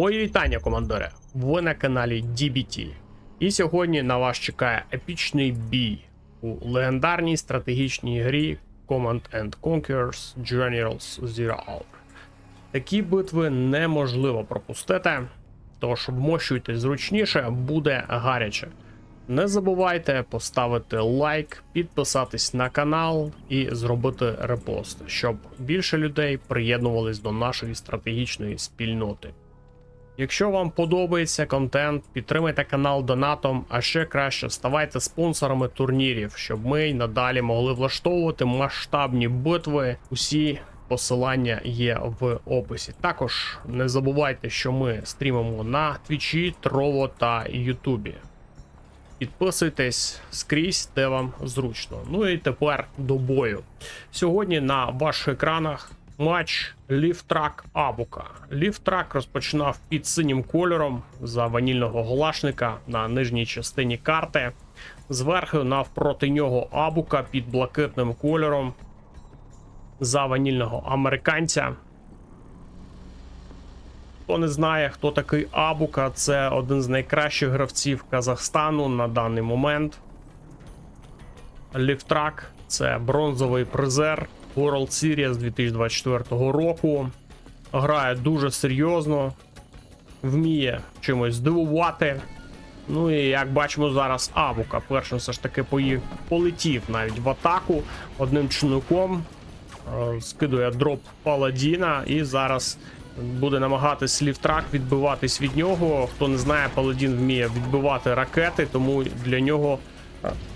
Мої вітання, командири! Ви на каналі DBT. І сьогодні на вас чекає епічний бій у легендарній стратегічній грі Command & Conquer's Generals Zero Hour. Такі битви неможливо пропустити, тож вмощуйтесь зручніше, буде гаряче. Не забувайте поставити лайк, підписатись на канал і зробити репост, щоб більше людей приєднувались до нашої стратегічної спільноти. Якщо вам подобається контент, підтримайте канал донатом, а ще краще ставайте спонсорами турнірів, щоб ми й надалі могли влаштовувати масштабні битви. Усі посилання є в описі. Також не забувайте, що ми стрімимо на Твічі, Трово та Ютубі. Підписуйтесь скрізь, де вам зручно. Ну і тепер до бою. Сьогодні на ваших екранах матч Ліфтрак Абука. Ліфтрак розпочинав під синім кольором за ванільного голашника на нижній частині карти. Зверху навпроти нього Абука під блакитним кольором за ванільного американця. Хто не знає, хто такий Абука, це один з найкращих гравців Казахстану на даний момент. Ліфтрак – це бронзовий призер World Series 2024 року. Грає дуже серйозно, вміє чимось здивувати. Ну і як бачимо зараз Абука першим все ж таки полетів навіть в атаку одним чинником. Скидує дроп Паладіна і зараз буде намагатись Ліфтрак відбиватись від нього. Хто не знає, Паладін вміє відбивати ракети, тому для нього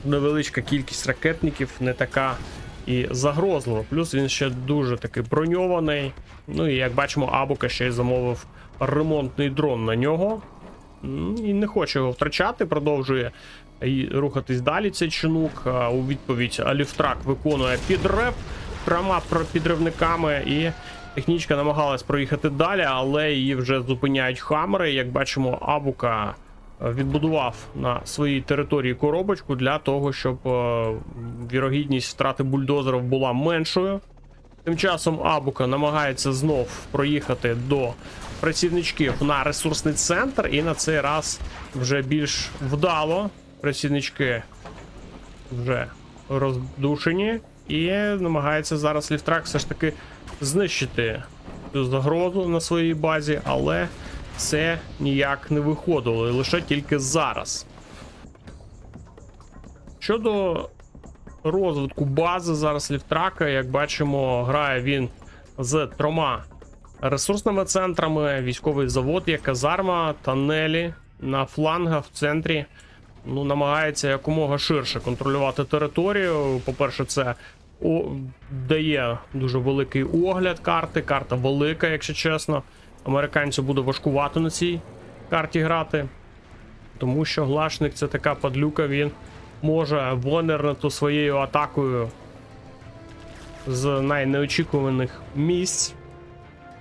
невеличка кількість ракетників не така і загрозлива. Плюс він ще дуже таки броньований. Ну і як бачимо, Абука ще й замовив ремонтний дрон на нього. І не хоче його втрачати, продовжує рухатись далі цей чинук. У відповідь Ліфтрак виконує підрив 3 підривниками, і технічка намагалась проїхати далі, але її вже зупиняють хамери. Як бачимо, Абука відбудував на своїй території коробочку для того, щоб вірогідність втрати бульдозерів була меншою. Тим часом Абука намагається знов проїхати до працівничків на ресурсний центр, і на цей раз вже більш вдало. Працівнички вже роздушені, і намагається зараз Ліфтрак все ж таки знищити цю загрозу на своїй базі, але це ніяк не виходило, і лише тільки зараз. Щодо розвитку бази зараз Ліфтрака, як бачимо, грає він з 3 ресурсними центрами, військовий завод, є казарма, тоннелі на флангах в центрі. Ну, намагається якомога ширше контролювати територію. По-перше, це дає дуже великий огляд карти. Карта велика, якщо чесно. Американцю буде важкувато на цій карті грати. Тому що глашник — це така падлюка, він може винирнути своєю атакою з найнеочікуваних місць.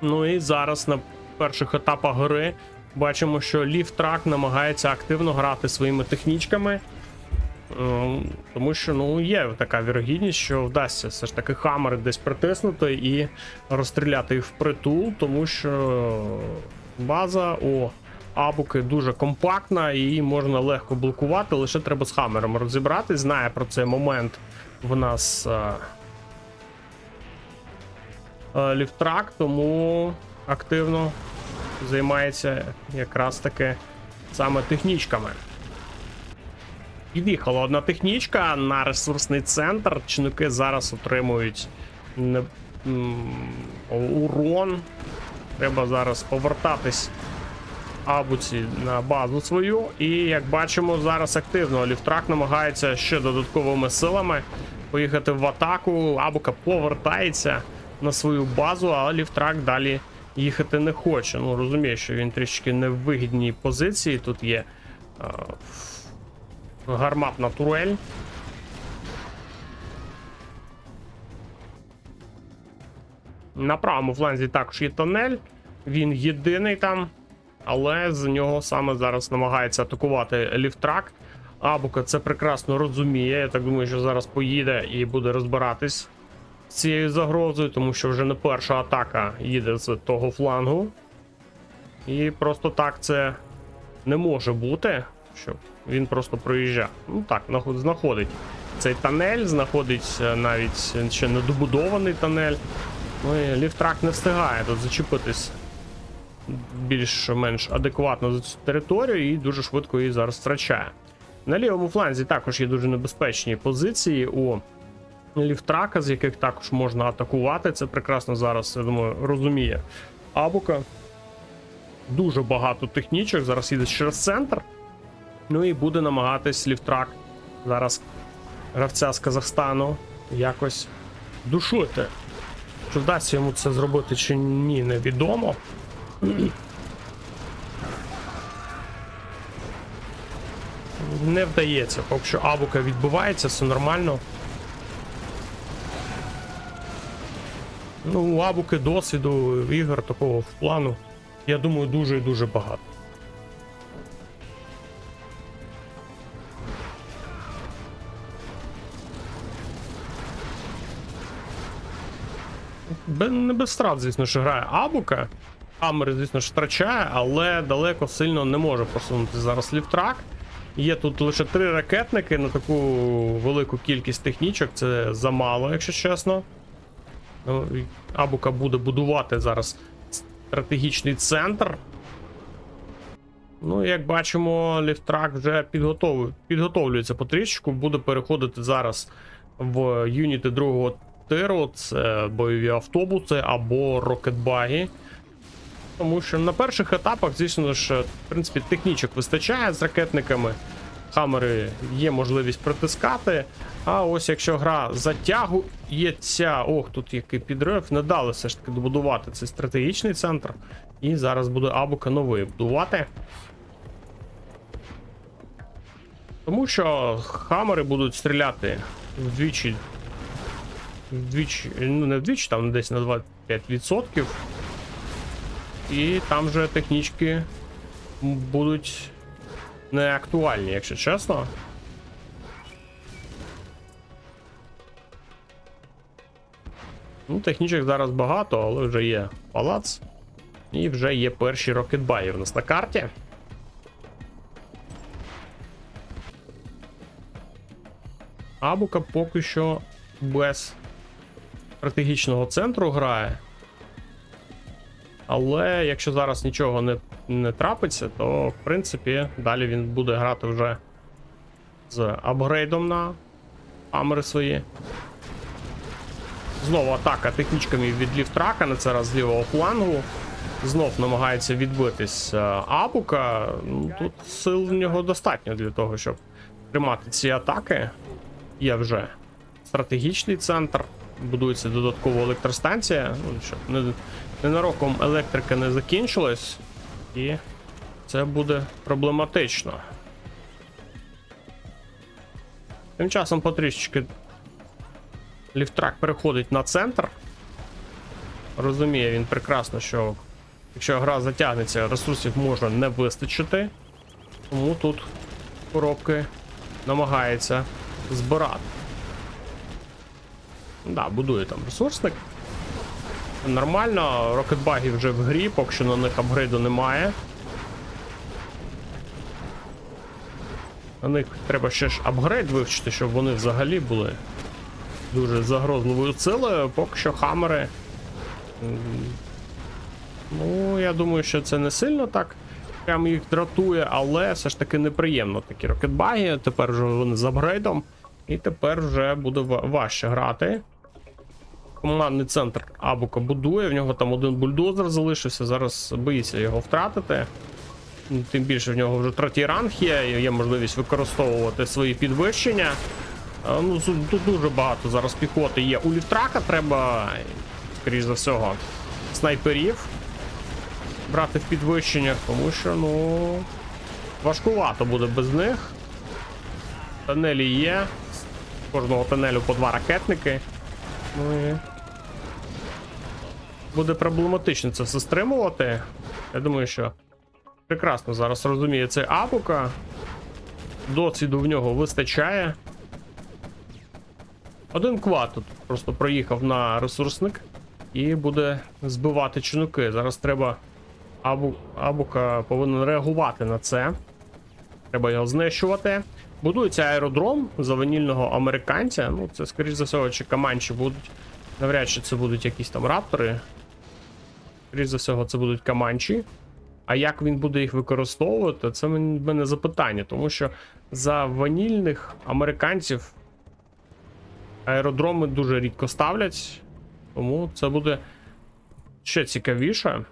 Ну і зараз на перших етапах гри бачимо, що Ліфтрак намагається активно грати своїми технічками. Тому що, ну, є така вірогідність, що вдасться все ж таки хамери десь притиснути і розстріляти їх впритул, тому що база у Абуки дуже компактна і її можна легко блокувати, лише треба з хамером розібратись. Знає про цей момент в нас Ліфтрак, тому активно займається якраз таки саме технічками. Під'їхала одна технічка на ресурсний центр. Чинуки зараз отримують урон. Треба зараз повертатись Абуці на базу свою. І як бачимо, зараз активно Ліфтрак намагається ще додатковими силами поїхати в атаку. Абука повертається на свою базу, а Ліфтрак далі їхати не хоче. Ну, розуміє, що він трішки не в вигідній позиції. Тут є гарматна турель. На правому фланзі також є тоннель. Він єдиний там, але з нього саме зараз намагається атакувати Ліфтрак. Абука це прекрасно розуміє. Я так думаю, що зараз поїде і буде розбиратись з цією загрозою, тому що вже не перша атака їде з того флангу. І просто так це не може бути, щоб він просто проїжджав. Ну так, знаходить цей тунель, знаходить навіть ще недобудований тунель. Ну і ліфтрак не встигає тут зачепитись більш-менш адекватно за цю територію і дуже швидко її зараз втрачає. На лівому фланзі також є дуже небезпечні позиції у ліфтрака, з яких також можна атакувати. Це прекрасно зараз, я думаю, розуміє Абука. Дуже багато технічок, зараз їде через центр. Ну і буде намагатись ліфтрак зараз гравця з Казахстану якось душити. Чи вдасться йому це зробити чи ні, невідомо. Не вдається, поки що Абука відбувається, все нормально. Ну, у Абуки досвіду ігор такого в плану, я думаю, дуже і дуже багато. Не без страт, звісно ж, грає Абука. Хаммер, звісно ж, втрачає, але далеко сильно не може просунути зараз ліфтрак. Є тут лише 3 ракетники на таку велику кількість технічок, це замало, якщо чесно. Абука буде будувати зараз стратегічний центр. Ну, як бачимо, ліфтрак вже підготовлюється потрішечку, буде переходити зараз в юніти другого тиру, це бойові автобуси або рокетбаги. Тому що на перших етапах, звісно ж, в принципі, технічок вистачає з ракетниками. Хаммери є можливість притискати. А ось якщо гра затягується... Ох, тут який підрив. Не дали все ж таки добудувати цей стратегічний центр. І зараз буде Абука новий будувати. Тому що хаммери будуть стріляти вдвічі, ну не вдвічі, там десь на 25%. І там же технічки будуть не актуальні, якщо чесно. Ну, технічок зараз багато, але вже є палац. І вже є перші рокетбаї в нас на карті. Абука поки що без стратегічного центру грає. Але якщо зараз нічого не трапиться, то в принципі далі він буде грати вже з апгрейдом на хаммери свої. Знову атака технічками від ліфтрака, на це раз з лівого флангу. Знов намагається відбитись Абука. Ну, тут сил в нього достатньо для того, щоб тримати ці атаки. Є вже стратегічний центр, будується додаткова електростанція, ну, щоб ненароком електрика не закінчилась, і це буде проблематично. Тим часом потрішечки ліфтрак переходить на центр. Розуміє він прекрасно, що якщо гра затягнеться, ресурсів може не вистачити, тому тут коробки намагається збирати. Да, будує там ресурсник. Нормально, рокетбаги вже в грі, поки що на них апгрейду немає. На них треба ще ж апгрейд вивчити, щоб вони взагалі були дуже загрозливою силою. Поки що хаммери. Ну, я думаю, що це не сильно так прямо їх дратує, але все ж таки неприємно такі рокетбаги. Тепер вже вони з апгрейдом. І тепер вже буде важче грати. Командний центр Абука будує, в нього там один бульдозер залишився, зараз боїться його втратити. Тим більше в нього вже 3-й ранг є можливість використовувати свої підвищення. Ну, тут дуже багато зараз піхоти є. У ліфтрака треба, скоріш за всього, снайперів брати в підвищеннях, тому що, ну, важкувато буде без них. Тунелі є. З кожного тунелю по 2 ракетники. Ну і буде проблематично це все стримувати. Я думаю, що прекрасно зараз розуміє це Абука. Досвіду в нього вистачає. Один квад тут просто проїхав на ресурсник і буде збивати чинуки. Зараз треба Абука повинен реагувати на це. Треба його знищувати. Будується аеродром за ванільного американця. Ну, це, скоріш за все, чи Каманчі будуть. Навряд чи це будуть якісь там раптори. Скоріш за все, це будуть Каманчі. А як він буде їх використовувати, це в мене запитання. Тому що за ванільних американців аеродроми дуже рідко ставлять. Тому це буде ще цікавіше.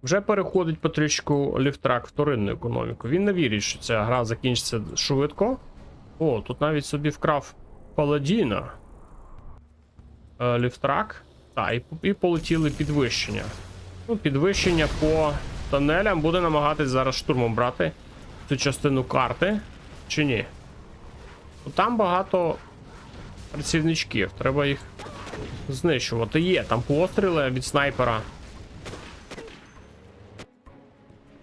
Вже переходить потрішку Ліфтрак в вторинну економіку. Він не вірить, що ця гра закінчиться швидко. О, тут навіть собі вкрав Паладіна. Ліфтрак. Так, і полетіли підвищення. Ну, підвищення по тунелям буде намагатись зараз штурмом брати цю частину карти. Чи ні? Там багато працівничків. Треба їх знищувати. Є там постріли від снайпера.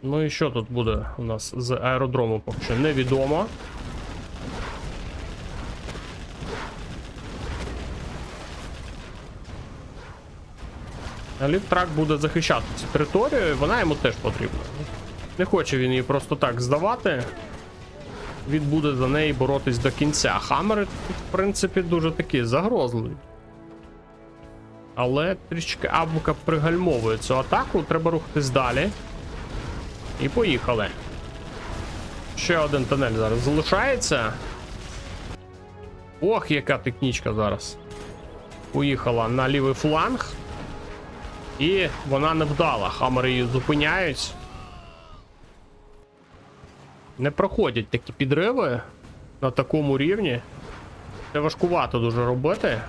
Ну і що тут буде у нас з аеродрому, поки що невідомо. Ліфтрак буде захищати цю територію, і вона йому теж потрібна. Не хоче він її просто так здавати. Він буде за неї боротись до кінця. Хаммери, в принципі, дуже такі загрозливі. Але трішки Абука пригальмовує цю атаку, треба рухатись далі. І поїхали. Ще один тунель зараз залишається. Ох, яка технічка зараз. Поїхала на лівий фланг. І вона не вдала. Хаммери її зупиняють. Не проходять такі підриви на такому рівні. Це важкувато дуже робити.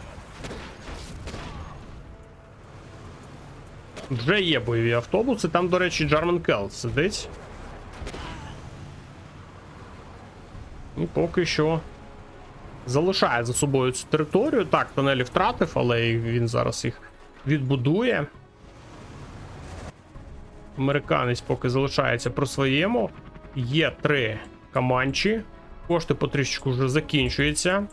Вже є бойові автобуси. Там, до речі, Джармен Келл сидить. І поки що залишає за собою цю територію. Так, тунелі втратив, але він зараз їх відбудує. Американець поки залишається про своєму. Є 3 Каманчі. Кошти потрішечку вже закінчуються.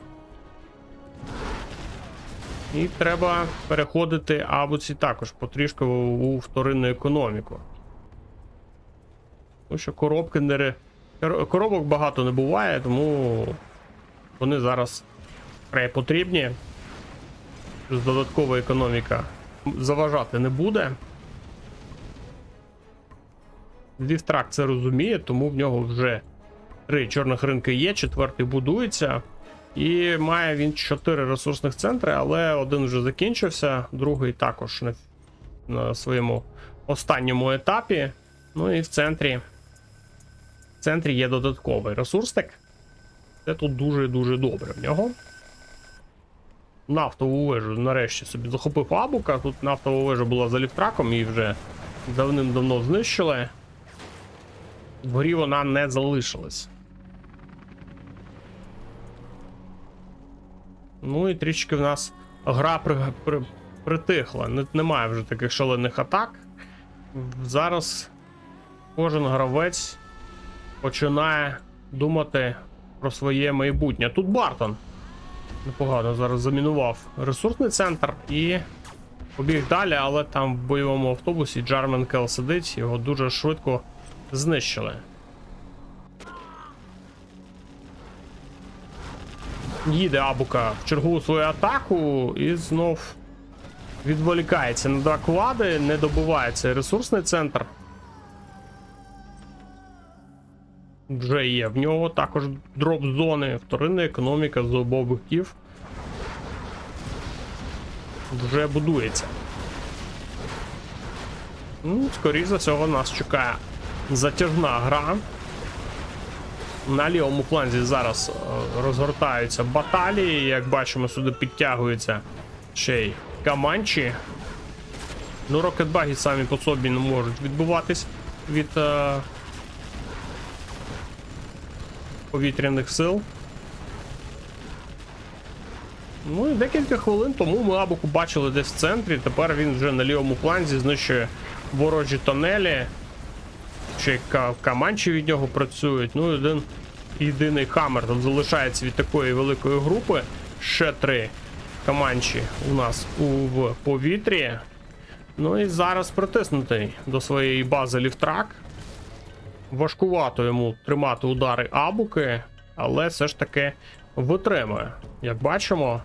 І треба переходити Абуці також потрішки у вторинну економіку. Тому що коробок багато не буває, тому вони зараз вкрай потрібні. Плюс додаткова економіка заважати не буде. Ліфтрак це розуміє, тому в нього вже 3 чорних ринки є, 4-й будується. І має він 4 ресурсних центри, але один вже закінчився, другий також на своєму останньому етапі. Ну і в центрі є додатковий ресурсник. Це тут дуже-дуже добре в нього. Нафтову вежу нарешті собі захопив Абука. Тут нафтова вежа була за Ліфтраком, її вже давним-давно знищили. Вгорі вона не залишилась. Ну і трішки в нас гра притихла. Немає вже таких шалених атак. Зараз кожен гравець починає думати про своє майбутнє. Тут Бартон непогано зараз замінував ресурсний центр і побіг далі, але там в бойовому автобусі Джармен Келл сидить, його дуже швидко знищили. Їде Абука в чергову свою атаку і знов відволікається на 2 клади, не добиває цей ресурсний центр. Вже є в нього також дроп зони, вторинна економіка з обох боків. Вже будується. Ну, скоріше за всього нас чекає затяжна гра. На лівому фланзі зараз розгортаються баталії. Як бачимо, сюди підтягуються ще й Каманчі. Ну, рокетбаги самі по собі не можуть відбуватись від повітряних сил. Ну і декілька хвилин тому ми Абуку бачили десь в центрі. Тепер він вже на лівому фланзі знищує ворожі тунелі. Ще й Каманчі від нього працюють. Ну і один єдиний Хаммер тут залишається від такої великої групи. Ще 3 Каманчі у нас в повітрі. Ну і зараз притиснутий до своєї бази Ліфтрак. Важкувато йому тримати удари Абуки, але все ж таки витримує. Як бачимо,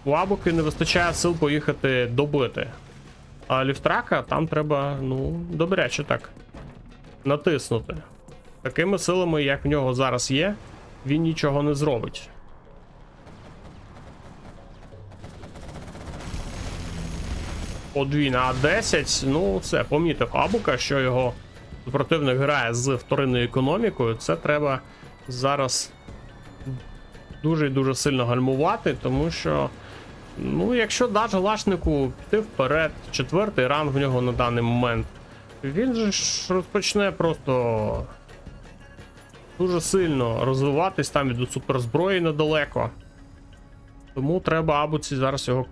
у Абуки не вистачає сил поїхати добити. А Ліфтрака там треба, ну, добряче так натиснути. Такими силами, як в нього зараз є, він нічого не зробить. Подвійна А10, ну все, помітив Абука, що його противник грає з вторинною економікою. Це треба зараз дуже і дуже сильно гальмувати, тому що, ну, якщо даш Галашнику піти вперед, 4-й ранг в нього на даний момент, він же ж розпочне просто дуже сильно розвиватись там і до суперзброї недалеко. Тому треба Абуці зараз його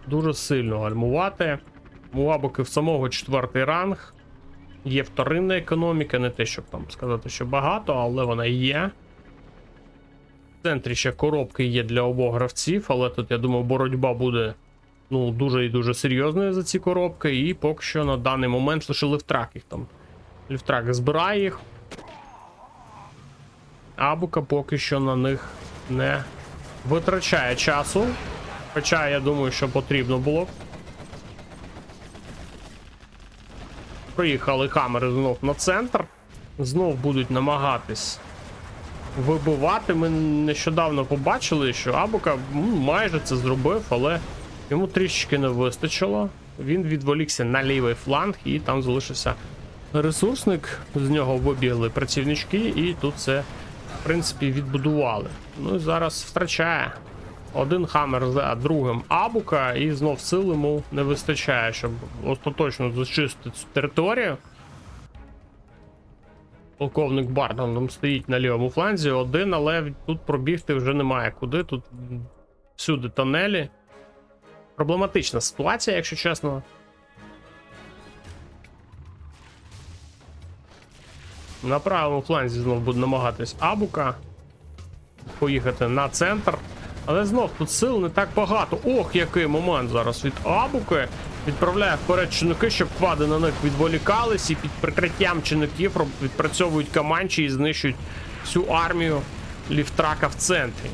дуже сильно гальмувати. У Абуки в самого 4-й ранг. Є вторинна економіка, не те, щоб там сказати, що багато, але вона є. В центрі ще коробки є для обох гравців, але тут, я думаю, боротьба буде, ну, дуже і дуже серйозною за ці коробки. І поки що на даний момент лише Ліфтрак їх там. Ліфтрак збирає їх. Абука поки що на них не витрачає часу. Хоча, я думаю, що потрібно було. Приїхали Хаммери знов на центр. Знов будуть намагатись вибивати. Ми нещодавно побачили, що Абука майже це зробив, але йому трішечки не вистачило. Він відволікся на лівий фланг і там залишився ресурсник. З нього вибігли працівнички і тут це, в принципі, відбудували. Ну і зараз втрачає один Хаммер за другим Абука, і знов сил йому не вистачає, щоб остаточно зачистити цю територію. Полковник Бартон там стоїть на лівому фланзі один, але тут пробігти вже немає куди. Тут всюди тонелі. Проблематична ситуація, якщо чесно. На правому фланзі знов буде намагатись Абука поїхати на центр. Але знов тут сил не так багато. Ох, який момент зараз від Абуки. Відправляє вперед чинники, щоб квади на них відволікались, і під прикриттям чинників відпрацьовують Каманчі і знищують всю армію Ліфтрака в центрі.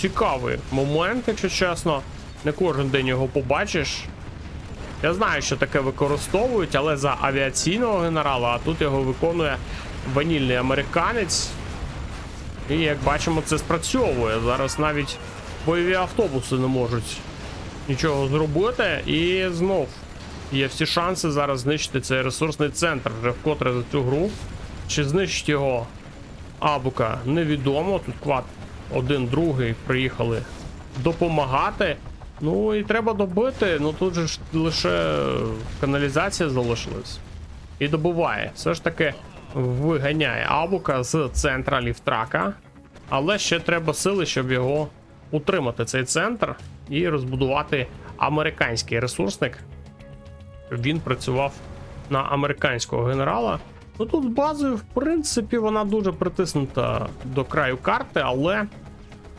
Цікавий момент, якщо чесно. Не кожен день його побачиш. Я знаю, що таке використовують, але за авіаційного генерала, а тут його виконує ванільний американець. І, як бачимо, це спрацьовує. Зараз навіть бойові автобуси не можуть нічого зробити. І знов є всі шанси зараз знищити цей ресурсний центр вже вкотре за цю гру. Чи знищить його Абука, невідомо. Тут квад один, другий приїхали допомагати. Ну і треба добити. Ну тут же ж лише каналізація залишилась. І добиває. Все ж таки виганяє Абука з центра Ліфтрака. Але ще треба сили, щоб його утримати, цей центр, і розбудувати американський ресурсник. Він працював на американського генерала. Ну тут з базою, в принципі, вона дуже притиснута до краю карти, але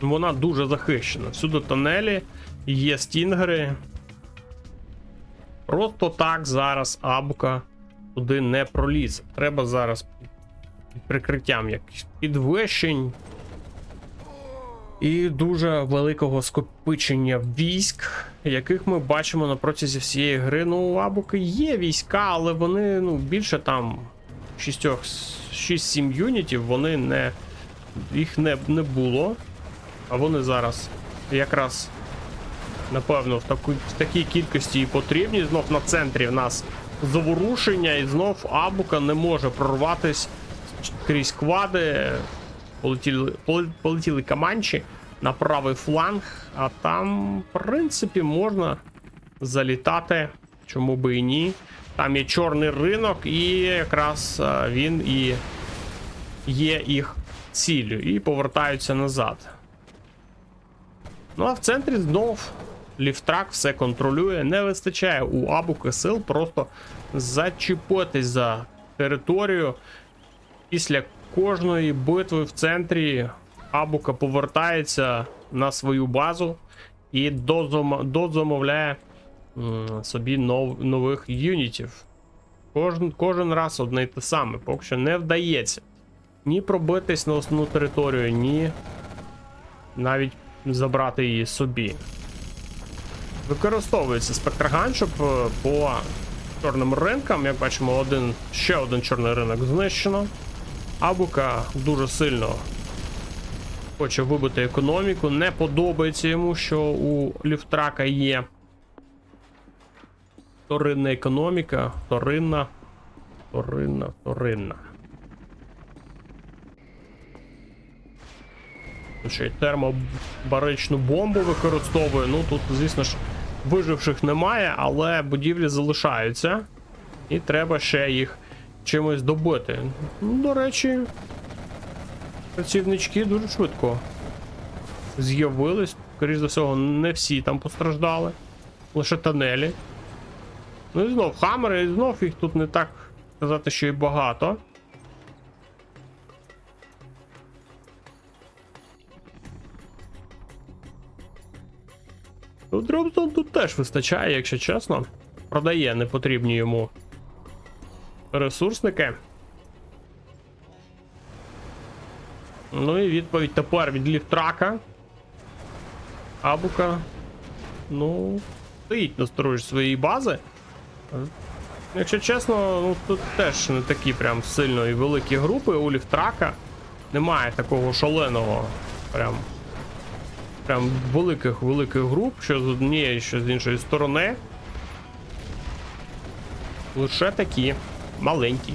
вона дуже захищена. Всюди тонелі, є стінгери. Просто так зараз Абука туди не пролізе. Треба зараз під прикриттям якихось підвищень і дуже великого скопичення військ, яких ми бачимо на протязі всієї гри. Ну, у Абуки є війська, але вони, ну, більше там 6-7 юнітів, вони їх не було. А вони зараз якраз, напевно, в такій кількості і потрібні. Знов на центрі в нас заворушення, і знов Абука не може прорватися крізь квади. Полетіли Каманчі на правий фланг, а там, в принципі, можна залітати, чому би і ні. Там є чорний ринок, і якраз він і є їх ціллю, і повертаються назад. Ну а в центрі знов Ліфтрак все контролює, не вистачає у Абуки сил просто зачепитись за територію. Після кожної битви в центрі Абука повертається на свою базу і дозамовляє собі нових юнітів. Кожен раз одне й те саме, поки що не вдається ні пробитись на основну територію, ні навіть забрати її собі. Використовується спектраган, щоб по чорним ринкам, як бачимо, ще один чорний ринок знищено. Абука дуже сильно хоче вибити економіку, не подобається йому, що у Ліфтрака є вторинна економіка, вторинна. Ще й термобаричну бомбу використовує. Ну тут, звісно ж, виживших немає, але будівлі залишаються. І треба ще їх чимось добити. Ну, до речі, працівнички дуже швидко з'явились. Скоріше за всього, не всі там постраждали. Лише тунелі. Ну і знов хамери, і знов їх тут не так сказати, що і багато. Дробзон тут теж вистачає, якщо чесно. Продає непотрібні йому ресурсники. Ну і відповідь тепер від Ліфтрака. Абука, ну, стоїть насторожі своєї бази. Якщо чесно, ну тут теж не такі прям сильно і великі групи у Ліфтрака. Немає такого шаленого прям великих груп, що з однієї, що з іншої сторони. Лише такі маленькі.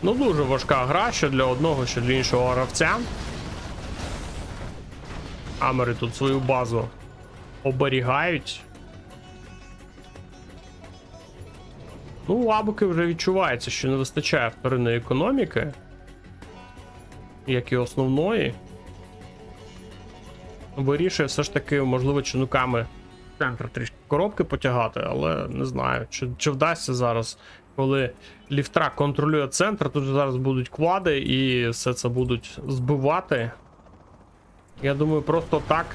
Ну, дуже важка гра, що для одного, що для іншого гравця. Амери тут свою базу оберігають. Ну, у Абуки вже відчувається, що не вистачає вторинної економіки, як і основної. Вирішує все ж таки, можливо, чинуками центр трішки коробки потягати, але не знаю, чи вдасться зараз, коли Ліфтрак контролює центр, тут зараз будуть квади і все це будуть збивати. Я думаю, просто так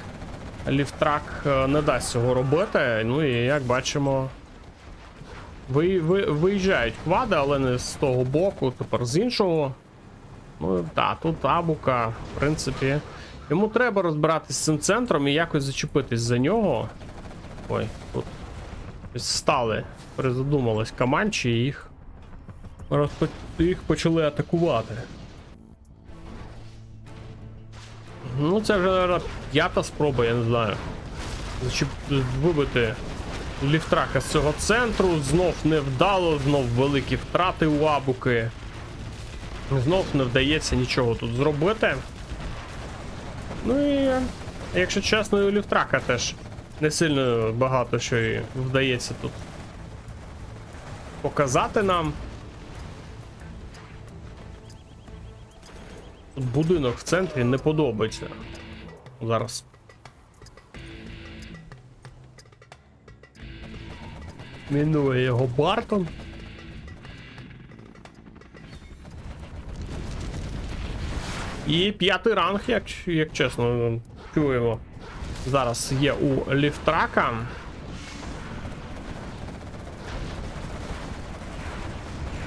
Ліфтрак не дасть цього робити. Ну і як бачимо, виїжджають квади, але не з того боку, тепер з іншого. Ну так, тут Абука, в принципі, йому треба розбиратись з цим центром і якось зачепитись за нього. Ой, тут стали, призадумались Каманчі і їх почали атакувати. Ну це вже, наверное, п'ята спроба, я не знаю. Вибити Ліфтрака з цього центру, знов невдало, знов великі втрати у Абуки. Знов не вдається нічого тут зробити. Ну і, якщо чесно, і у Ліфтрака теж не сильно багато що і вдається тут показати нам. Тут будинок в центрі не подобається. Зараз. Мінує його Бартон. І п'ятий ранг, як чесно, чуємо. Зараз є у Ліфтрака.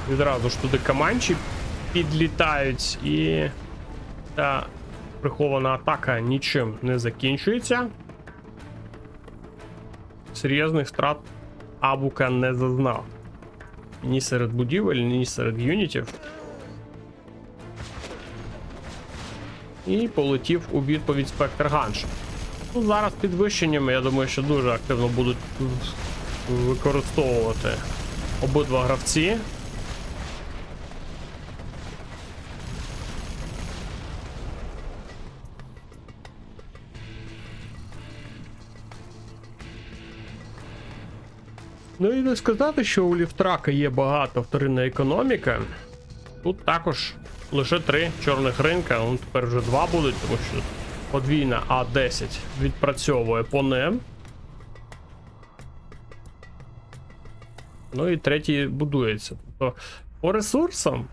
Відразу ж туди Каманчі підлітають і та прихована атака нічим не закінчується. Серйозних втрат Абука не зазнав. Ні серед будівель, ні серед юнітів. І полетів у відповідь Спектр-Ганш. Ну, зараз підвищеннями, я думаю, що дуже активно будуть використовувати обидва гравці. Ну і не сказати, що у Ліфтрака є багато вторинна економіка. Тут також лише 3 чорних ринка, ну тепер вже 2 будуть, тому що подвійна А10 відпрацьовує по ним. Ну і третій будується. Тобто по ресурсам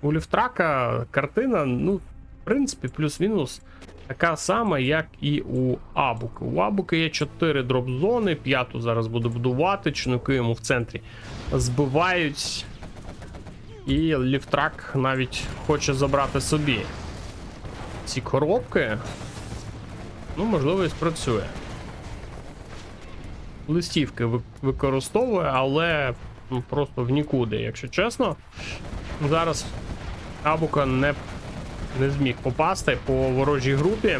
у Ліфтрака картина, ну, принципі, плюс-мінус така сама, як і у Абуки. У Абуки є 4 дроп-зони, 5-ту зараз буду будувати, чинуки йому в центрі збивають. І Ліфтрак навіть хоче забрати собі ці коробки. Ну, можливо, і спрацює. Листівки використовує, але просто в нікуди, якщо чесно. Зараз Абука не зміг попасти по ворожій групі.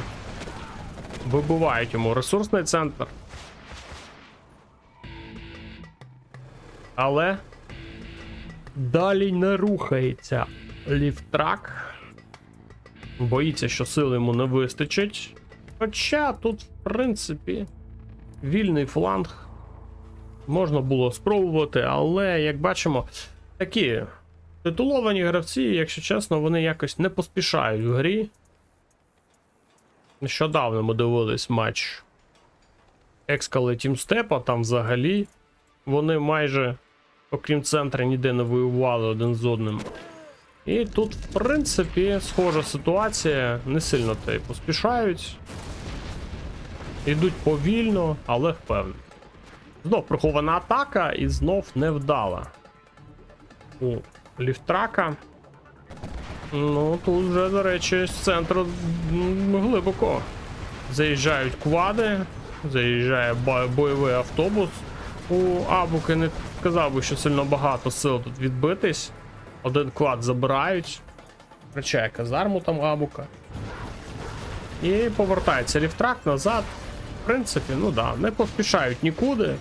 Вибивають йому ресурсний центр. Але далі не рухається Ліфтрак. Боїться, що сили йому не вистачить. Хоча тут, в принципі, вільний фланг можна було спробувати, але, як бачимо, такі титуловані гравці, якщо чесно, вони якось не поспішають в грі. Нещодавно ми дивились матч Екскали Тімстепа, там взагалі вони майже, окрім центра, ніде не воювали один з одним. І тут, в принципі, схожа ситуація, не сильно те поспішають. Йдуть повільно, але впевнено. Знов прихована атака і знов невдала. У Ліфтрака. Ну, тут вже, до речі, з центру глибоко. Заїжджають квади, заїжджає бойовий автобус. У Абуки не казав би, що сильно багато сил тут відбитись. Один квад забирають. Втрачає казарму там Абука. І повертається Ліфтрак назад. В принципі, ну да, не поспішають нікуди.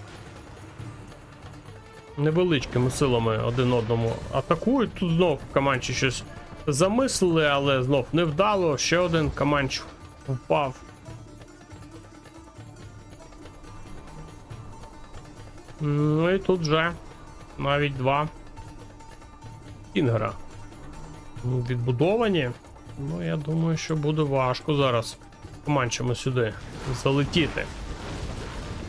Невеличкими силами один одному атакують. Тут знов Каманчі щось замислили, але знов невдало. Ще один Каманч впав. Ну і тут вже навіть 2 Кінгера відбудовані. Ну, я думаю, що буде важко зараз Каманчами сюди залетіти.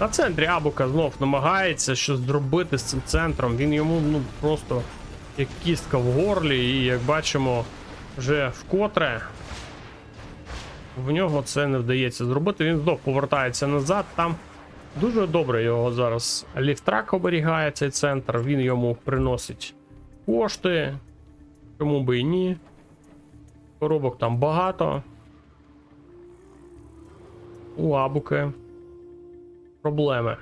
На центрі Абука знов намагається щось зробити з цим центром. Він йому просто як кістка в горлі, і як бачимо, вже вкотре в нього це не вдається зробити. Він знов повертається назад. Там дуже добре його зараз Ліфтрак оберігає цей центр. Він йому приносить кошти. Чому би і ні. Коробок там багато. У Абуки проблеми.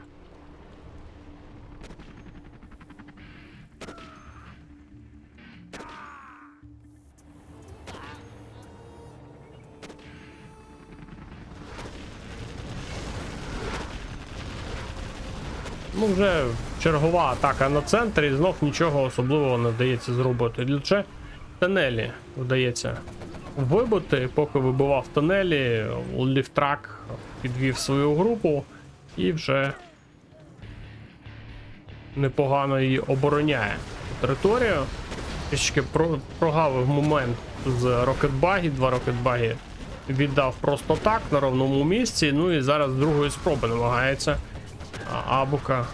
Ну, вже чергова атака на центрі, і знов нічого особливого не вдається зробити. Лише тунелі вдається вибити. Поки вибивав тунелі, Ліфтрак підвів свою групу і вже непогано її обороняє територію. Трішки прогавив момент з рокетбагі. 2 рокетбагі віддав просто так на ровному місці. Ну і зараз з другої спроби намагається Абука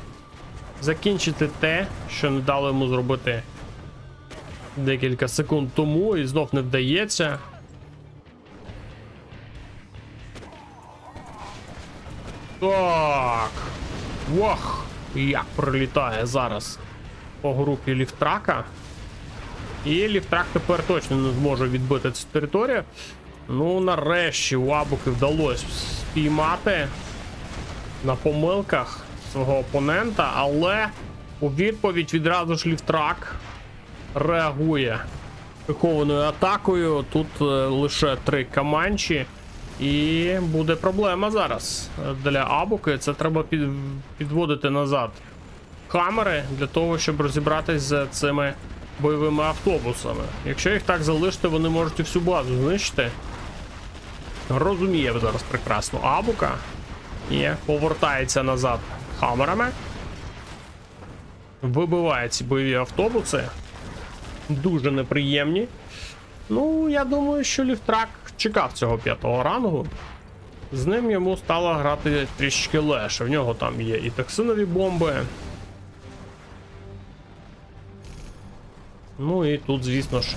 закінчити те, що не дало йому зробити декілька секунд тому, і знов не вдається. Так. Вах! Як прилітає зараз по групі Ліфтрака. І Ліфтрак тепер точно не зможе відбити цю територію. Ну, нарешті у Абуки вдалося спіймати на помилках свого опонента, але у відповідь відразу ж Ліфтрак реагує прихованою атакою. Тут лише 3 Каманчі. І буде проблема зараз для Абуки. Це треба підводити назад камери для того, щоб розібратись з цими бойовими автобусами. Якщо їх так залишити, вони можуть і всю базу знищити. Розуміє зараз прекрасно Абука. І повертається назад хамерами. Вибиває ці бойові автобуси. Дуже неприємні. Ну, я думаю, що Ліфтрак чекав цього 5-го рангу. З ним йому стало грати трішки легше. В нього там є і токсинові бомби. Ну і тут, звісно ж,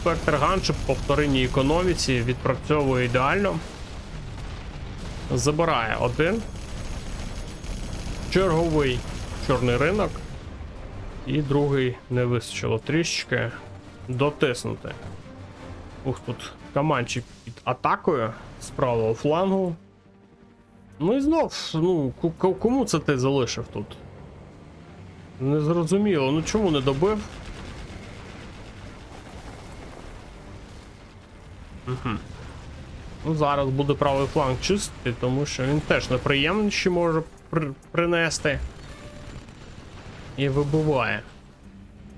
Спектр Ганшип по вторинній економіці відпрацьовує ідеально. Забирає один. Черговий чорний ринок. І другий не вистачило трішечки дотиснути. Ух, тут Каманчик під атакою з правого флангу. Ну і знов, ну, кому це ти залишив тут? Незрозуміло, ну чому не добив? Угу. Ну, зараз буде правий фланг чистий, тому що він теж неприємніші може принести. І вибиває.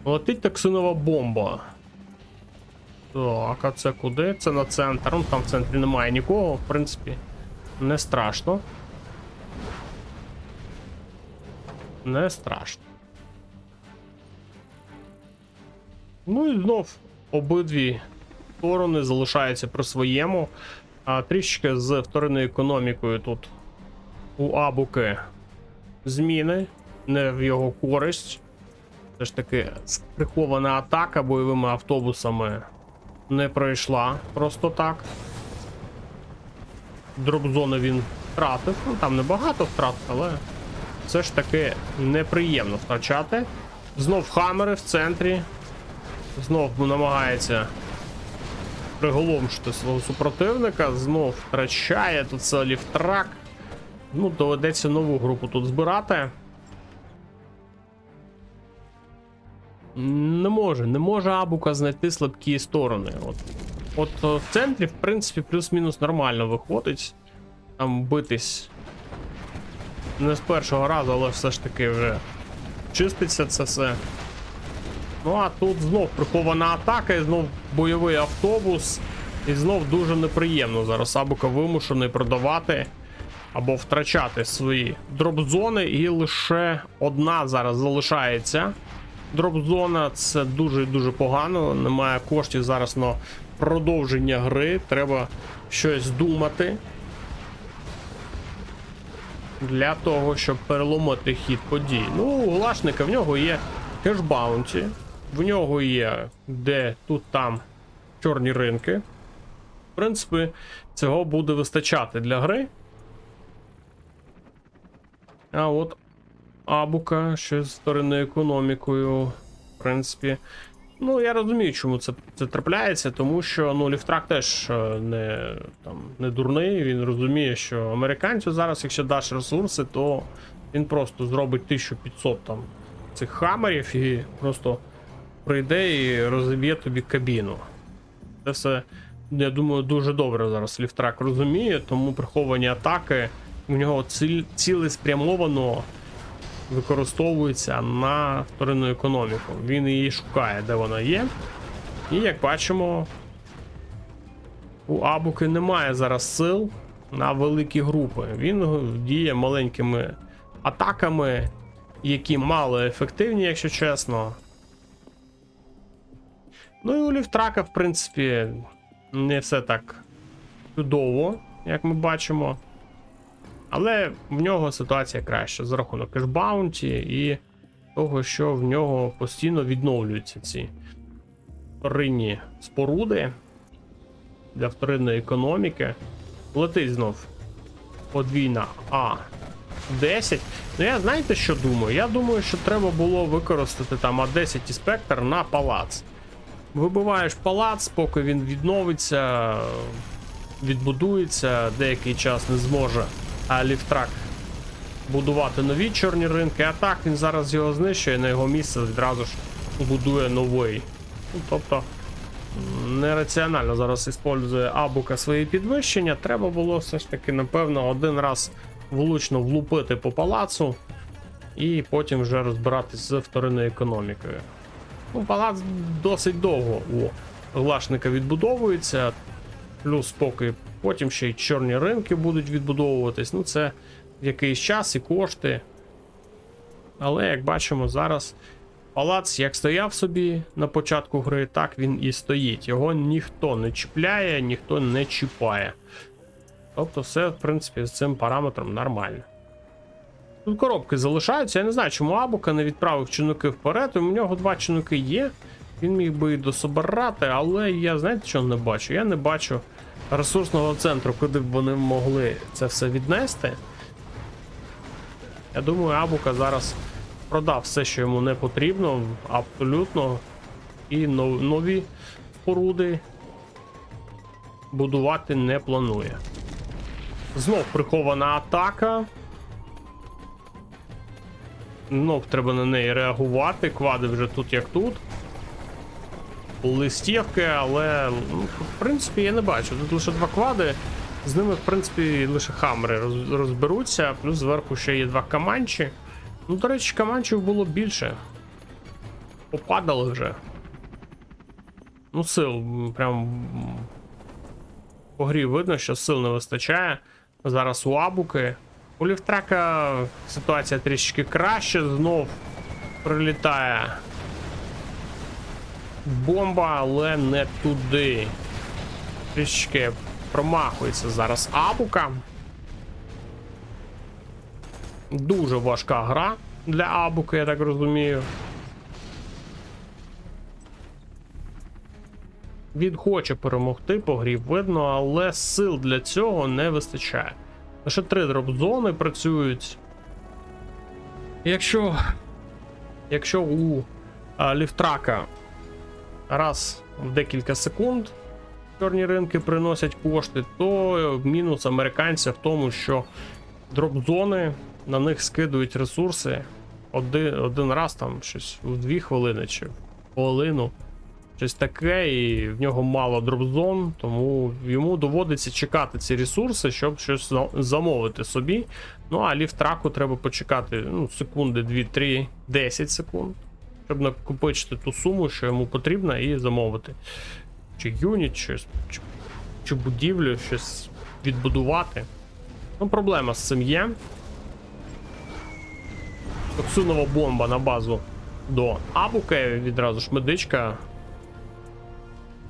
Летить токсинова бомба. Так, а це куди? Це на центр. Ну, там в центрі немає нікого, в принципі, не страшно. Не страшно. Ну і знов обидві сторони залишаються при своєму. А трішки з вторинною економікою тут у Абуки зміни. Не в його користь. Все ж таки прихована атака бойовими автобусами не пройшла просто так. Дроп-зони він втратив. Ну, там небагато втрат, але все ж таки неприємно втрачати. Знов хамери в центрі. Знов намагається приголомшити свого супротивника. Знов втрачає. Тут це ліфтрак. Ну, доведеться нову групу тут збирати. Не може Абука знайти слабкі сторони. От в центрі, в принципі, плюс-мінус нормально виходить. Там битись не з першого разу, але все ж таки вже чиститься це все. Ну а тут знов прихована атака, і знов бойовий автобус. І знов дуже неприємно зараз Абука вимушений продавати або втрачати свої дроп-зони. І лише одна зараз залишається. Дроп-зона, це дуже погано, немає коштів зараз на продовження гри, треба щось думати для того, щоб переломити хід подій. Ну, у Глашника в нього є кеш-баунті, в нього є де тут там чорні ринки. В принципі, цього буде вистачати для гри. А от Абука ще з вторинною економікою, в принципі. Ну, я розумію, чому це трапляється, тому що, ну, Ліфтрак теж не дурний, він розуміє, що американцю зараз, якщо даш ресурси, то він просто зробить 1500 там цих хамерів і просто прийде і розіб'є тобі кабіну. Це все, я думаю, дуже добре зараз Ліфтрак розуміє, тому приховані атаки у нього цілеспрямовано використовується на вторинну економіку. Він її шукає, де вона є. І як бачимо, у Абуки немає зараз сил на великі групи. Він діє маленькими атаками, які мало ефективні, якщо чесно. Ну і у Ліфтрака, в принципі, не все так чудово, як ми бачимо. Але в нього ситуація краща за рахунок кеш-баунті і того, що в нього постійно відновлюються ці вторинні споруди для вторинної економіки. Летить знов подвійна А10. Ну я знаєте, що думаю? Я думаю, що треба було використати там А10 і спектр на палац. Вибиваєш палац, поки він відновиться, відбудується, деякий час не зможе Ліфтрак будувати нові чорні ринки, а так він зараз його знищує, на його місце відразу ж будує новий. Ну, тобто нераціонально зараз використовує Абука свої підвищення. Треба було все ж таки, напевно, один раз влучно влупити по палацу і потім вже розбиратись з вторинною економікою. Ну, палац досить довго у Глашника відбудовується, плюс поки потім ще й чорні ринки будуть відбудовуватись. Ну, це в якийсь час і кошти. Але, як бачимо, зараз палац як стояв собі на початку гри, так він і стоїть. Його ніхто не чіпляє, ніхто не чіпає. Тобто все, в принципі, з цим параметром нормально. Тут коробки залишаються. Я не знаю, чому Абука не відправив чинуки вперед. У нього 2 чинуки є. Він міг би і дособирати, але я, знаєте, що не бачу? Я не бачу ресурсного центру, куди б вони могли це все віднести. Я думаю, Абука зараз продав все, що йому не потрібно, абсолютно. І нові споруди будувати не планує. Знов прихована атака. Знов треба на неї реагувати. Квади вже тут як тут. Листівки, але в принципі я не бачу. Тут лише 2 квади. З ними, в принципі, лише хамери розберуться. Плюс зверху ще є 2 каманчі. Ну, до речі, каманчів було більше. Попадали вже. Ну, сил прям по грі видно, що сил не вистачає. Зараз у Абуки. У Ліфтрака ситуація трішки краще. Знов прилітає бомба, але не туди. Трішки промахується зараз Абука. Дуже важка гра для Абуки, я так розумію. Він хоче перемогти, по грі видно, але сил для цього не вистачає. Лише 3 дроп-зони працюють. Якщо у Ліфтрака раз в декілька секунд чорні ринки приносять кошти, то мінус американця в тому, що дроп-зони на них скидують ресурси один раз, там щось в 2 хвилини чи в хвилину. Щось таке, і в нього мало дроп-зон, тому йому доводиться чекати ці ресурси, щоб щось замовити собі. Ну а Ліфтраку треба почекати секунди 2-3, 10 секунд, щоб накопичити ту суму, що йому потрібна, і замовити. Чи юніт, чи будівлю, щось відбудувати. Ну, проблема з цим є. Токсинова бомба на базу до Абуки, відразу ж медичка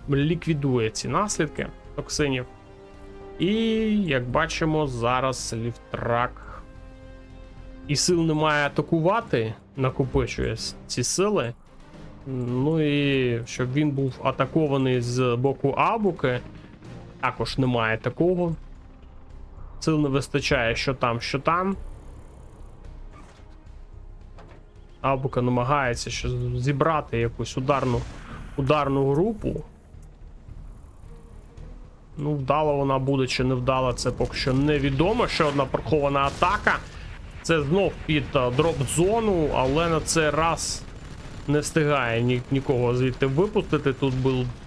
ліквідує ці наслідки токсинів. І, як бачимо, зараз Ліфтрак і сил немає атакувати, накопичує ці сили. Ну і щоб він був атакований з боку Абуки, також немає такого. Сил не вистачає що там, що там. Абука намагається ще зібрати якусь ударну групу. Ну, вдала вона буде чи не вдала, це поки що невідомо. Ще одна прихована атака. Це знов під дроп-зону, але на цей раз не встигає нікого звідти випустити. Тут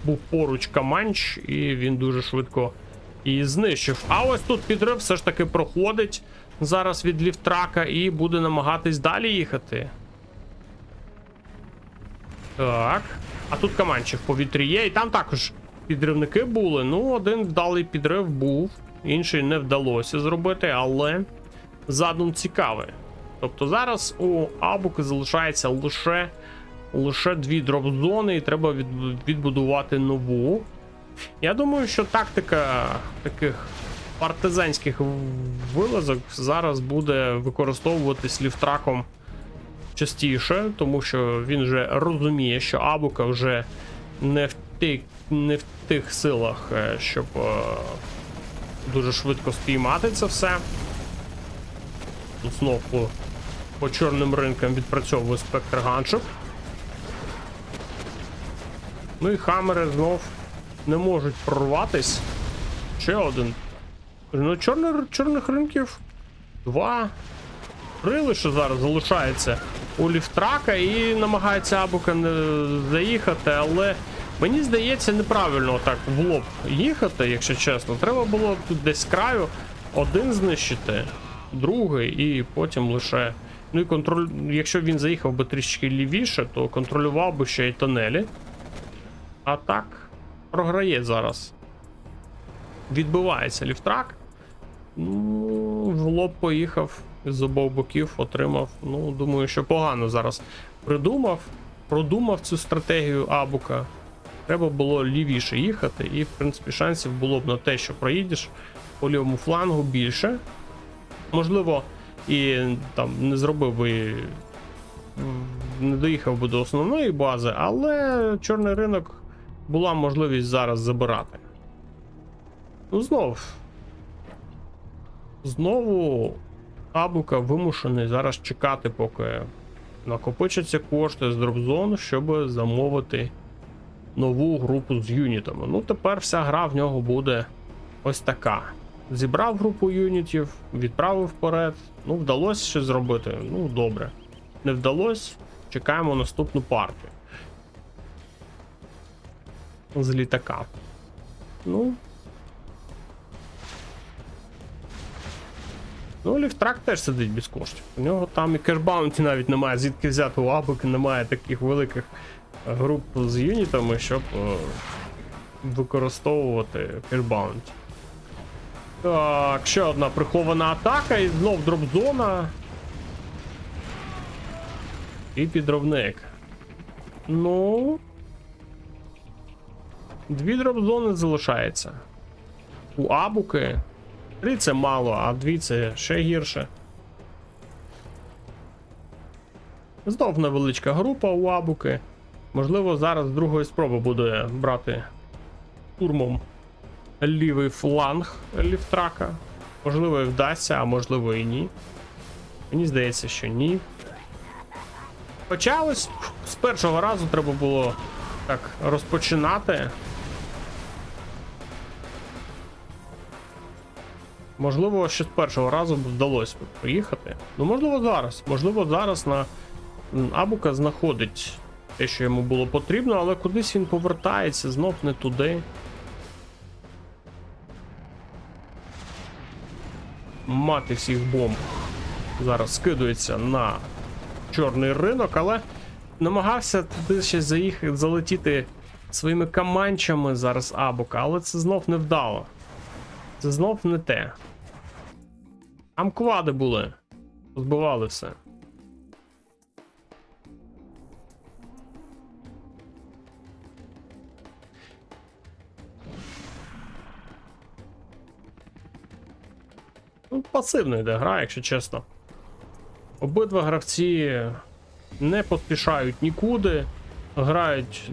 був поруч Каманч, і він дуже швидко її знищив. А ось тут підрив все ж таки проходить зараз від Ліфтрака і буде намагатись далі їхати. Так. А тут Каманчі в повітрі є, і там також підривники були. Ну, один вдалий підрив був, інший не вдалося зробити, але задум цікавий. Тобто зараз у Абуки залишається лише 2 дроп-зони, і треба відбудувати нову. Я думаю, що тактика таких партизанських вилазок зараз буде використовуватись Ліфтраком частіше, тому що він вже розуміє, що Абука вже не в тих силах, щоб дуже швидко спіймати це все. Знов по чорним ринкам відпрацьовує спектр ганшип. Ну і хамери знов не можуть прорватись. Ще один. Ну, чорних ринків 2. 3 лише зараз залишається у Ліфтрака, і намагається Абука не заїхати, але мені здається, неправильно так в лоб їхати, якщо чесно. Треба було тут десь з краю один знищити, другий, і потім лише... Ну і якщо він заїхав би трішки лівіше, то контролював би ще й тунелі. А так, програє зараз. Відбивається Ліфтрак. Ну, в лоб поїхав з обох боків, отримав. Ну, думаю, що погано зараз продумав цю стратегію Абука. Треба було лівіше їхати, і, в принципі, шансів було б на те, що проїдеш по лівому флангу більше. Можливо, і там не зробив би не доїхав би до основної бази, але чорний ринок була можливість зараз забирати. Ну, знову Абука вимушений зараз чекати, поки накопичаться кошти з дропзон, щоб замовити нову групу з юнітами. Ну, тепер вся гра в нього буде ось така. Зібрав групу юнітів, відправив вперед. Ну, вдалося щось зробити. Ну, добре. Не вдалося, чекаємо наступну партію. З літака. Ну, Ліфтрак теж сидить без коштів. У нього там і кешбаунті навіть немає, звідки взяти у Абуки, немає таких великих груп з юнітами, щоб використовувати кешбаунті. Так, ще одна прихована атака і знов дропзона. І підробник. Ну, 2 дропзони залишається. У Абуки 3 це мало, а 2 це ще гірше. Знов невеличка група у Абуки. Можливо, зараз з другої спроби буде брати штурмом лівий фланг Ліфтрака. Можливо, і вдасться, а можливо і ні. Мені здається, що ні. Хоча ось з першого разу треба було так розпочинати. Можливо, що з першого разу вдалося приїхати. Ну, можливо, зараз на Абука знаходить те, що йому було потрібно, але кудись він повертається, знов не туди. Мати всіх бомб зараз скидується на чорний ринок, але намагався туди ще залетіти своїми каманчами зараз Абука, але це знов не вдало. Це знов не те. Там квади були. Збивали все. Ну, пасивно йде гра, якщо чесно. Обидва гравці не поспішають нікуди. Грають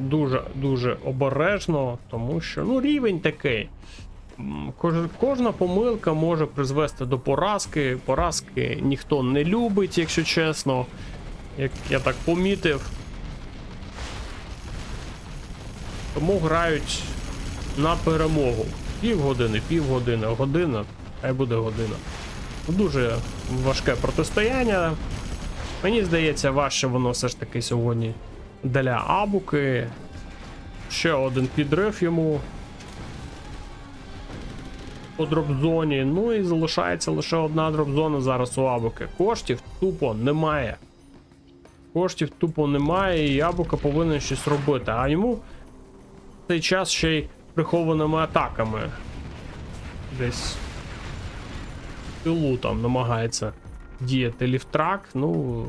дуже обережно, тому що, ну, рівень такий. Кожна помилка може призвести до поразки. Поразки ніхто не любить, якщо чесно. Як я так помітив. Тому грають на перемогу. Півгодини, година, хай буде година. Дуже важке протистояння. Мені здається, важче воно все ж таки сьогодні для Абуки. Ще один підрив йому по дропзоні. Ну і залишається лише одна дропзона зараз у Абуки. Коштів тупо немає. І Абука повинен щось робити. А йому в цей час ще й прихованими атаками десь в тилу там намагається діяти Ліфтрак. Ну,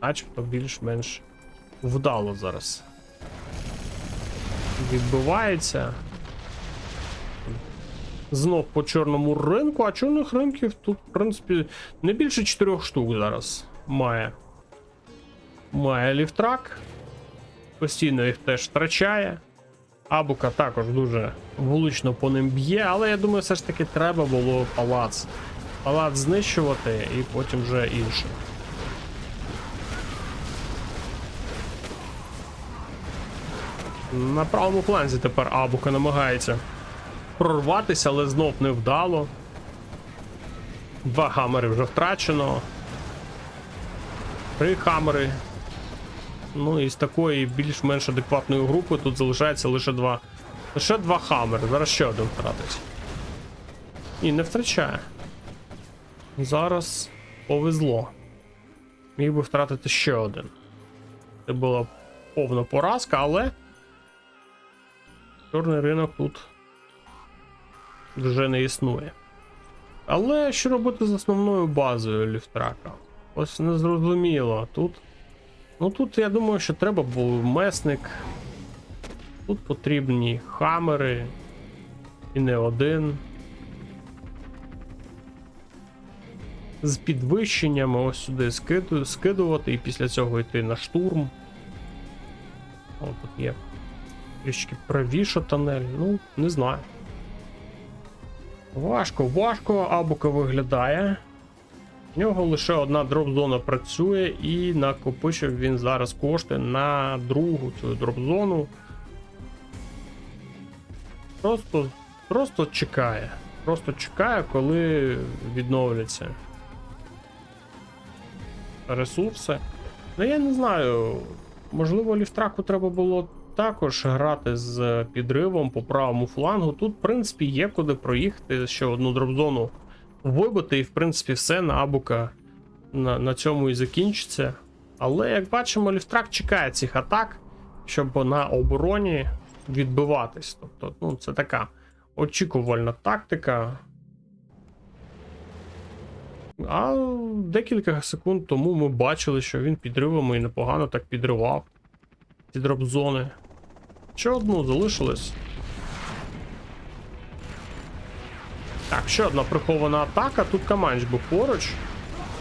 начебто більш-менш вдало зараз відбивається. Знов по чорному ринку, а чорних ринків тут, в принципі, не більше 4 штук зараз має Ліфтрак. Постійно їх теж втрачає. Абука також дуже влучно по ним б'є, але я думаю, все ж таки треба було палац знищувати і потім вже інше. На правому фланзі тепер Абука намагається прорватися, але знов не вдало. 2 хамери вже втрачено. 3 хамери. Ну і з такої більш-менш адекватної групи тут залишається лише 2 хамери. Зараз ще один втратить. І не втрачає. Зараз повезло. Міг би втратити ще один. Це була повна поразка, але чорний ринок тут вже не існує. Але що робити з основною базою Ліфтрака? Ось незрозуміло. Тут я думаю, що треба був месник. Тут потрібні хамери. І не один. з підвищеннями ось сюди скидувати і після цього йти на штурм. О, тут є трішки правіше тунель, ну, не знаю. Важко Абука виглядає. В нього лише одна дроп-зона працює і накопичив він зараз кошти на другу цю дроп-зону. Просто чекає. Просто чекає, коли відновляться ресурси. Ну я не знаю, можливо Ліфтраку треба було також грати з підривом по правому флангу. Тут, в принципі, є куди проїхати, ще одну дроп-зону вибити, і, в принципі, все на Абука на цьому і закінчиться. Але, як бачимо, Ліфтрак чекає цих атак, щоб на обороні відбиватись. Тобто, ну, це така очікувальна тактика. А декілька секунд тому ми бачили, що він підривами і непогано так підривав ці дроп-зони. Ще одну залишилось. Так, ще одна прихована атака. Тут Каманч був поруч.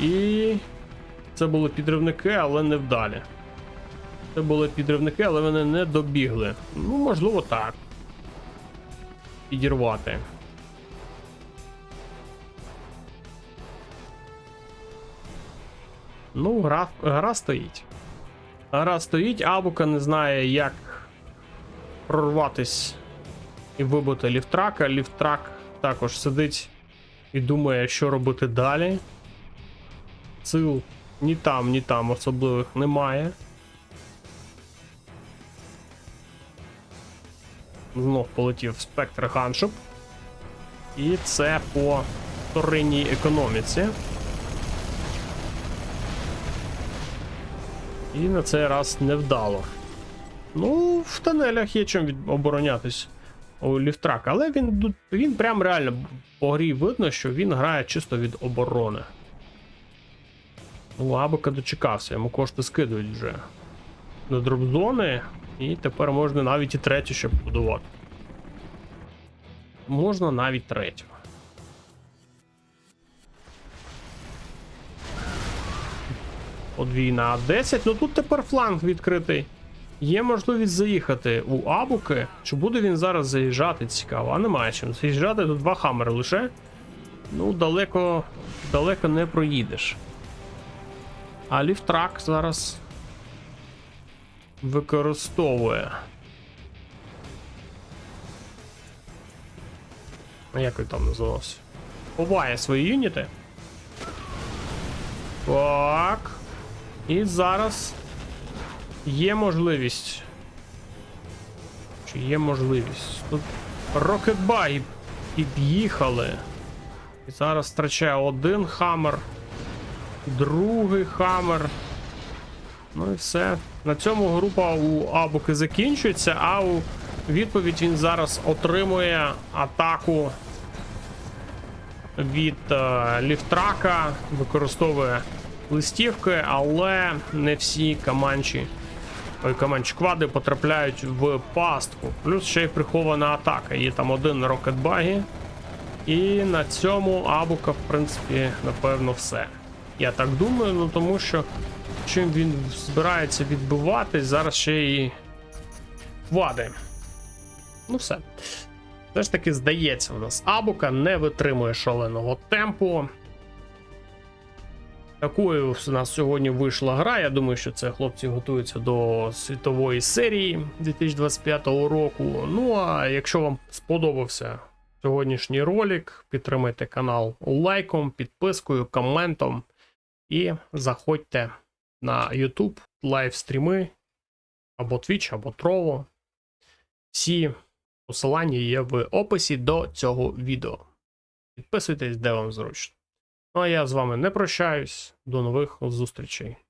І це були підривники, але не вдалі. Це були підривники, але вони не добігли. Ну, можливо, так. Підірвати. Ну, гра стоїть. Гра стоїть, Абука не знає, як прорватись і вибити Ліфтрака. Ліфтрак також сидить і думає, що робити далі. Сил ні там особливих немає. Знов полетів спектр Ганшип. І це по вторинній економіці. І на цей раз невдало. Ну, в тунелях є чим оборонятись у Ліфтрака, але він прям реально по грі видно, що він грає чисто від оборони. Ну, Абука дочекався, йому кошти скидують вже на дроп-зони, і тепер можна навіть і третю ще побудувати. Можна навіть третю. Подвійна А10, ну тут тепер фланг відкритий. Є можливість заїхати у Абуки. Чи буде він зараз заїжджати? Цікаво, а немає чим заїжджати, тут два хамери лише. Ну, далеко не проїдеш. А Ліфтрак зараз використовує. Як він там називався? Ховає свої юніти. Так. І зараз є можливість. Чи є можливість? Тут рокетбаги під'їхали. І зараз втрачає один хамер. Другий хамер. Ну і все. На цьому група у Абуки закінчується, а у відповідь він зараз отримує атаку від Ліфтрака, використовує листівки, але не всі Каманч-квади потрапляють в пастку. Плюс ще й прихована атака. Є там один рокетбагі. І на цьому Абука, в принципі, напевно, все. Я так думаю, ну тому що чим він збирається відбиватись, зараз ще і квади. Ну все. Все ж таки, здається, у нас Абука не витримує шаленого темпу. Такою у нас сьогодні вийшла гра. Я думаю, що це хлопці готуються до світової серії 2025 року. Ну а якщо вам сподобався сьогоднішній ролик, підтримайте канал лайком, підпискою, коментом і заходьте на YouTube, лайвстріми або Twitch, або Trovo. Всі посилання є в описі до цього відео. Підписуйтесь, де вам зручно. Ну а я з вами не прощаюсь. До нових зустрічей.